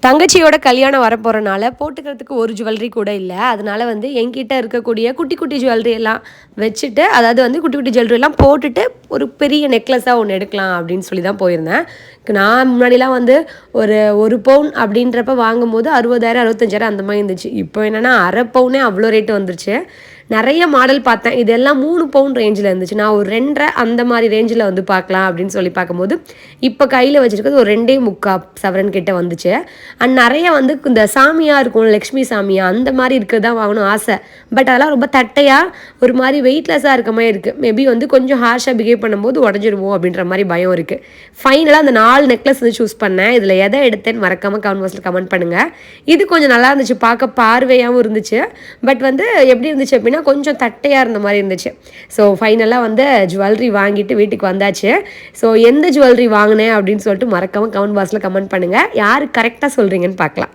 தங்கச்சியோட கல்யாணம் வரப்போகிறனால போட்டுக்கிறதுக்கு ஒரு ஜுவல்லரி கூட இல்லை. அதனால வந்து என்கிட்ட இருக்கக்கூடிய குட்டி குட்டி ஜுவல்லரி எல்லாம் வச்சுட்டு, அதாவது வந்து குட்டி குட்டி ஜுவல்லரி எல்லாம் போட்டுட்டு ஒரு பெரிய நெக்லஸாக ஒன்று எடுக்கலாம் அப்படின்னு சொல்லி தான் போயிருந்தேன். நான் முன்னாடிலாம் வந்து ஒரு 1 பவுன் அப்படின்றப்ப வாங்கும்போது 60,000 65,000 அந்த மாதிரி இருந்துச்சு. இப்போ என்னென்னா அரை பவுனே அவ்வளோ ரேட்டு வந்துருச்சு. நிறைய மாடல் பார்த்தேன். இதெல்லாம் 3 பவுன் ரேஞ்சில் இருந்துச்சு. நான் ஒரு 2.5 அந்த மாதிரி ரேஞ்சில் வந்து பார்க்கலாம் அப்படின்னு சொல்லி பார்க்கும்போது, இப்போ கையில் வச்சுருக்கிறது ஒரு 2.25 சவரன் கிட்ட வந்துச்சு. அண்ட் நிறைய வந்து இந்த சாமியாக இருக்கும், லக்ஷ்மி சாமியா அந்த மாதிரி இருக்கிறது தான் வாங்கணும் ஆசை. பட் அதெல்லாம் ரொம்ப தட்டையாக ஒரு மாதிரி வெயிட்லெஸ்ஸாக இருக்க மாதிரி இருக்குது. மேபி வந்து கொஞ்சம் ஹார்ஷாக பிஹேவ் பண்ணும்போது உடஞ்சிடுவோம் அப்படின்ற மாதிரி பயம் இருக்குது. ஃபைனலாக அந்த 4 நெக்லஸ் வந்து சூஸ் பண்ணேன். இதில் எதை எடுத்தேன்னு மறக்காமல் கமெண்ட் பாக்ஸில் கமெண்ட் பண்ணுங்கள். இது கொஞ்சம் நல்லா இருந்துச்சு, பார்க்க பார்வையாகவும் இருந்துச்சு. பட் வந்து எப்படி இருந்துச்சு அப்படின்னா கொஞ்சம் தட்டையாக இருந்த மாதிரி இருந்துச்சு. ஸோ ஃபைனலாக வந்து ஜுவல்லரி வாங்கிட்டு வீட்டுக்கு வந்தாச்சு. ஸோ எந்த ஜுவல்லரி வாங்கினேன் அப்படின்னு சொல்லிட்டு மறக்காமல் கமெண்ட் பாக்ஸில் கமெண்ட் பண்ணுங்கள். யார் கரெக்டாக சொல்கிறீங்கன்னு பார்க்கலாம்.